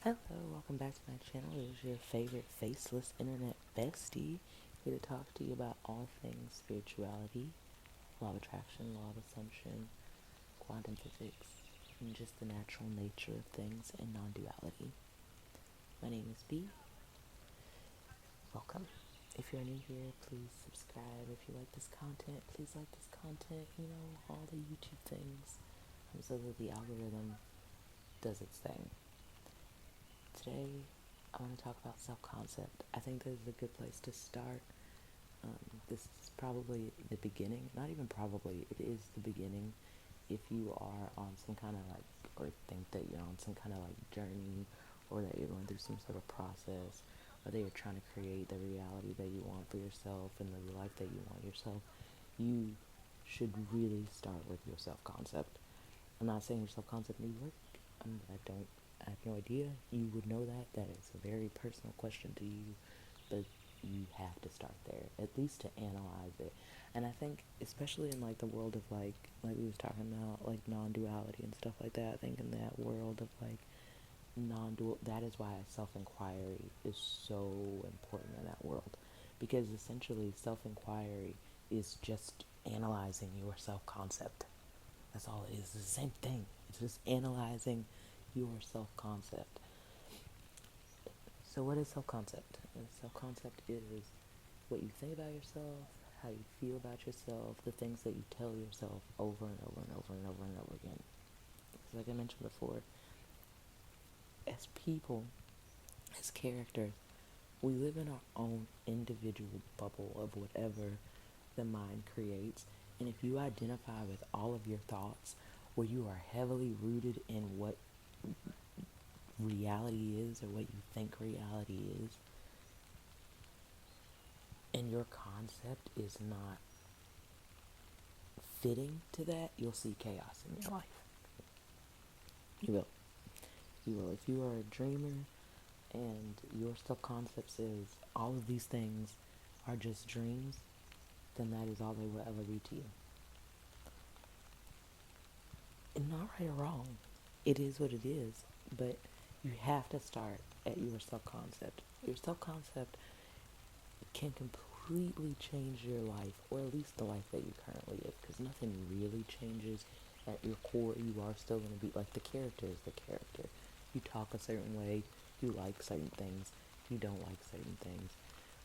Hello, welcome back to my channel. It is your favorite faceless internet bestie here to talk to you about all things spirituality, law of attraction, law of assumption, quantum physics, and just the natural nature of things and non-duality. My name is B. Welcome. If you're new here, please subscribe. If you like this content, please like this content. All the YouTube things, so that the algorithm does its thing. Today, I want to talk about self-concept. I think this is a good place to start. This is probably the beginning, not even probably, it is the beginning if you are on some kind of or think that you're on some kind of journey, or that you're going through some sort of process, or that you're trying to create the reality that you want for yourself and the life that you want yourself. You should really start with your self-concept. I'm not saying your self-concept needs work. I have no idea. You would know that is a very personal question to you, but you have to start there, at least to analyze it. And I think, especially in the world of like we was talking about, non-duality and stuff like that, I think in that world of non-dual, that is why self-inquiry is so important in that world, because essentially self-inquiry is just analyzing your self-concept. That's all it is. It's the same thing. It's just analyzing your self-concept. So what is self-concept? Self-concept is what you think about yourself, how you feel about yourself, the things that you tell yourself over and over and over and over and over again. Because like I mentioned before, as people, as characters, we live in our own individual bubble of whatever the mind creates. And if you identify with all of your thoughts, where you are heavily rooted in what reality is or what you think reality is, and your concept is not fitting to that, you'll see chaos in your life. You will. You will. If you are a dreamer and your self-concept says all of these things are just dreams, then that is all they will ever be to you. And not right or wrong. It is what it is. But you have to start at your self-concept. Your self-concept can completely change your life, or at least the life that you currently live, because nothing really changes. At your core, you are still going to be like the character is the character. You talk a certain way, you like certain things, you don't like certain things,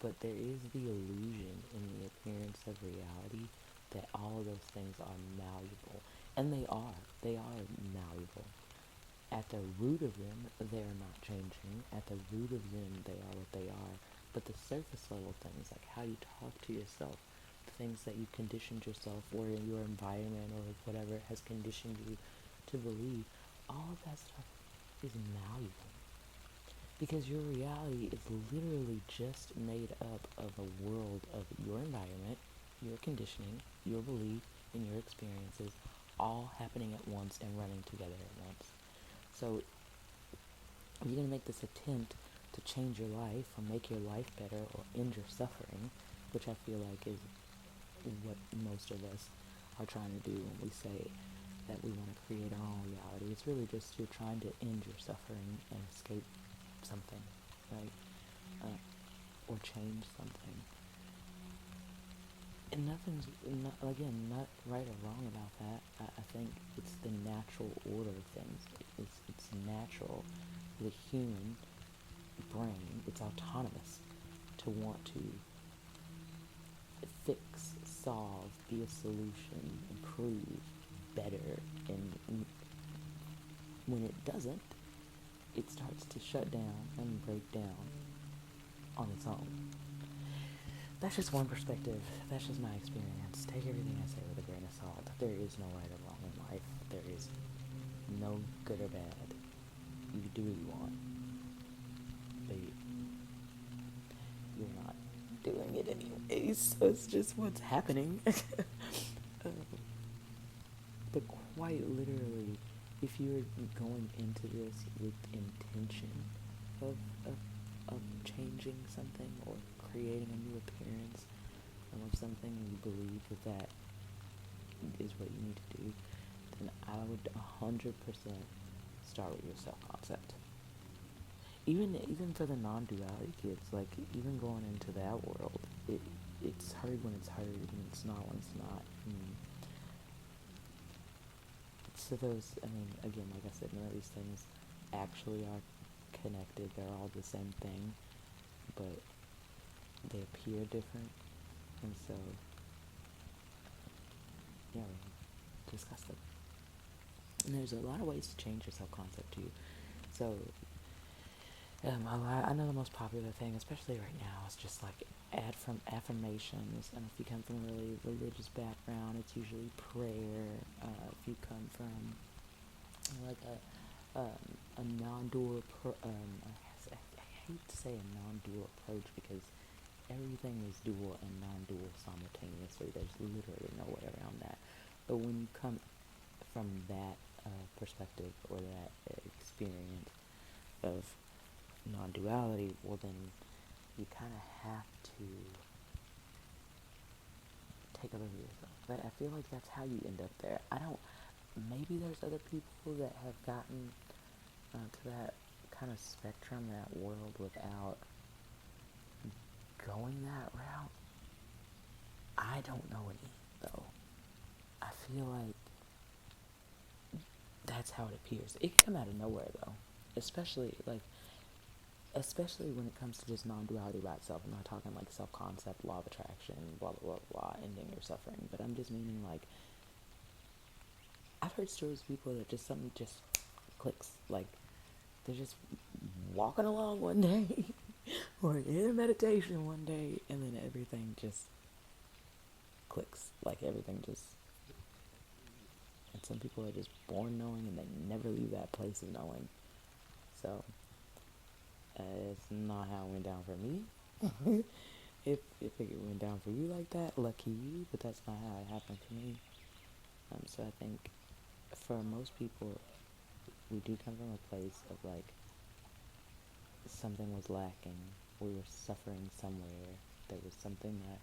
but there is the illusion in the appearance of reality that all of those things are malleable, and they are malleable. At the root of them, they are not changing. At the root of them, they are what they are. But the surface level things, like how you talk to yourself, the things that you conditioned yourself, or your environment or whatever has conditioned you to believe, all of that stuff is malleable. Because your reality is literally just made up of a world of your environment, your conditioning, your belief, and your experiences all happening at once and running together at once. So if you're going to make this attempt to change your life or make your life better or end your suffering, which I feel like is what most of us are trying to do when we say that we want to create our own reality. It's really just you're trying to end your suffering and escape something, right? Or change something. And nothing's, again, not right or wrong about that. I think it's the natural order of things. It's natural. The human brain, it's autonomous to want to fix, solve, be a solution, improve, better, and when it doesn't, it starts to shut down and break down on its own. That's just one perspective. That's just my experience. Take everything I say with a grain of salt. There is no right or wrong in life. There is no good or bad. You can do what you want, but you're not doing it anyways. So it's just what's happening. But quite literally, if you're going into this with intention of, of, of changing something or creating a new appearance of something, and you believe that is what you need to do, then I would 100% start with your self-concept. even for the non-duality kids, like even going into that world, it's heard when it's heard and it's not when it's not. And so those, I mean, again, like I said, none of these things actually are connected. They're all the same thing, but they appear different, and so yeah, we discuss them. And there's a lot of ways to change your self-concept too. So I know the most popular thing, especially right now, is just like add from affirmations. And if you come from a really religious background, it's usually prayer. If you come from like a non-dual, I hate to say a non-dual approach because everything is dual and non-dual simultaneously. There's literally no way around that. But when you come from that perspective or that experience of non-duality, well then you kind of have to take a look at yourself. But I feel like that's how you end up there. I don't. Maybe there's other people that have gotten to that kind of spectrum, that world, without going that route. I don't know any though. I feel like that's how it appears. It can come out of nowhere though, especially when it comes to just non-duality by itself. I'm not talking like self-concept, law of attraction, blah blah blah blah, ending your suffering. But I'm just meaning like I've heard stories of people that just something just clicks. Like they're just walking along one day or in meditation one day, and then everything just clicks. Like everything just. And some people are just born knowing, and they never leave that place of knowing. So it's not how it went down for me. if it went down for you like that, lucky you. But that's not how it happened for me. So I think for most people, we do come from a place of like something was lacking. We were suffering somewhere. There was something that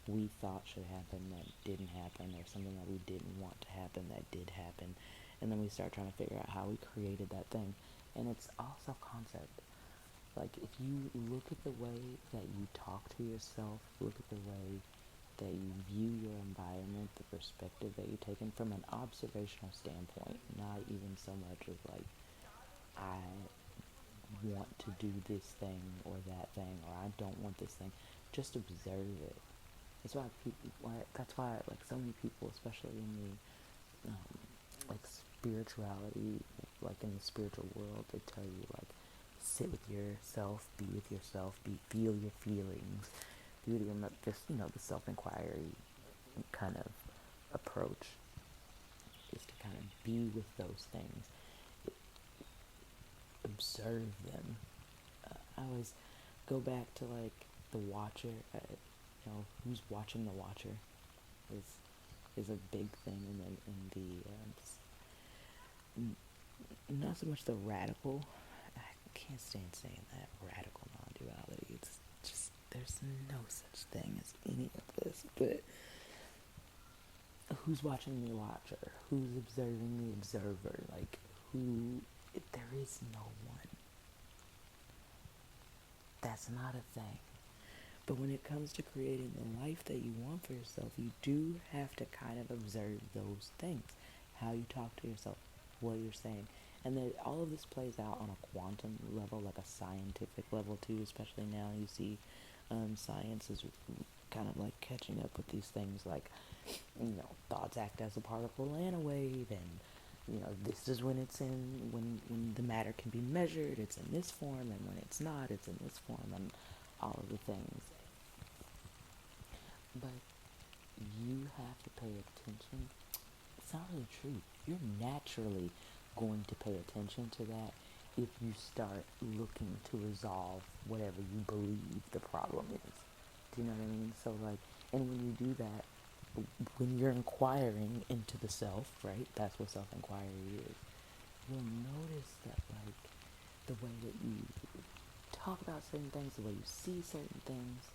we thought should happen that didn't happen, or something that we didn't want to happen that did happen. And then we start trying to figure out how we created that thing. And it's all self-concept. Like, if you look at the way that you talk to yourself, look at the way that you view your environment, the perspective that you take in from an observational standpoint, not even so much as like, I want to do this thing or that thing, or I don't want this thing. Just observe it. That's why like so many people, especially in the like spirituality, like in the spiritual world, they tell you like sit with yourself, feel your feelings, do your just the self-inquiry kind of approach is to kind of be with those things, observe them. I always go back to like the Watcher. Who's watching the Watcher is a big thing not so much the radical. I can't stand saying that, radical non-duality. It's just there's no such thing as any of this. But who's watching the Watcher? Who's observing the observer? Like who? There is no one. That's not a thing. But when it comes to creating the life that you want for yourself, you do have to kind of observe those things. How you talk to yourself, what you're saying. And then all of this plays out on a quantum level, like a scientific level too, especially now you see science is kind of like catching up with these things like, thoughts act as a particle and a wave, and this is when it's when the matter can be measured, it's in this form, and when it's not, it's in this form, and all of the things. But you have to pay attention. It's not really true. You're naturally going to pay attention to that if you start looking to resolve whatever you believe the problem is. Do you know what I mean? So like, and when you do that, when you're inquiring into the self, right? That's what self-inquiry is. You'll notice that like the way that you talk about certain things, the way you see certain things,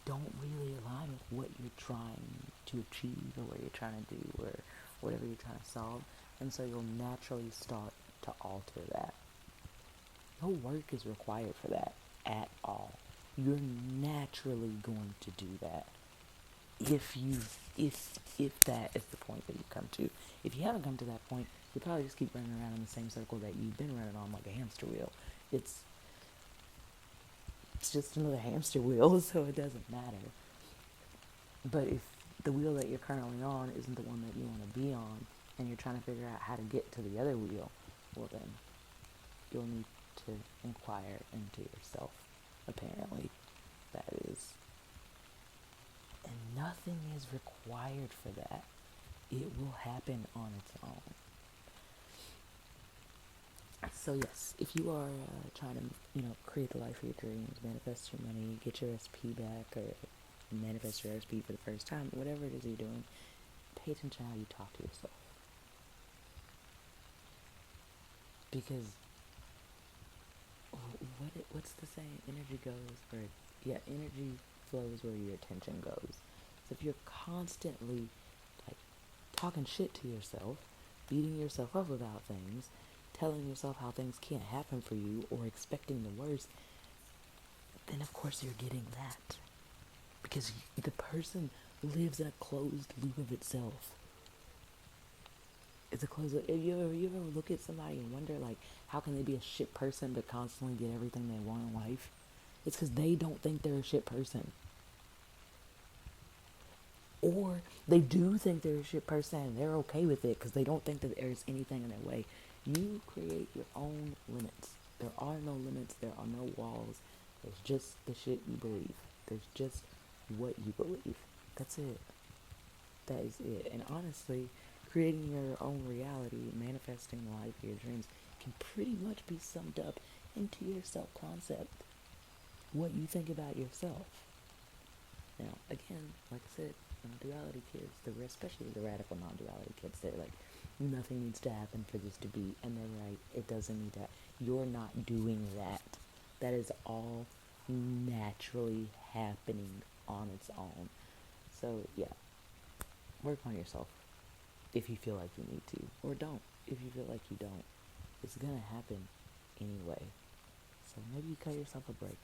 don't really align with what you're trying to achieve or what you're trying to do or whatever you're trying to solve. And so you'll naturally start to alter that. No work is required for that at all. You're naturally going to do that if you if that is the point that you come to. If you haven't come to that point, you probably just keep running around in the same circle that you've been running on like a hamster wheel. It's it's just another hamster wheel, so it doesn't matter. But if the wheel that you're currently on isn't the one that you want to be on, and you're trying to figure out how to get to the other wheel, well then you'll need to inquire into yourself. Apparently, that is. And nothing is required for that. It will happen on its own. So yes, if you are trying to, create the life of your dreams, manifest your money, get your SP back, or manifest your SP for the first time, whatever it is you're doing, pay attention to how you talk to yourself. Because what's the saying? Energy flows where your attention goes. So if you're constantly like talking shit to yourself, beating yourself up about things, telling yourself how things can't happen for you, or expecting the worst, then of course you're getting that. Because the person lives in a closed loop of itself. It's a closed loop. You ever look at somebody and wonder, like, how can they be a shit person but constantly get everything they want in life? It's because they don't think they're a shit person. Or they do think they're a shit person and they're okay with it because they don't think that there's anything in their way. You create your own limits. There are no limits. There are no walls. There's just the shit you believe. There's just what you believe. That's it. That is it. And honestly, creating your own reality, manifesting the life of your dreams, can pretty much be summed up into your self-concept. What you think about yourself. Now, again, like I said, non-duality kids, especially the radical non-duality kids, they're like, nothing needs to happen for this to be, and they're right, it doesn't need that. You're not doing that. That is all naturally happening on its own. So, yeah, work on yourself if you feel like you need to, or don't if you feel like you don't. It's gonna happen anyway. So maybe you cut yourself a break.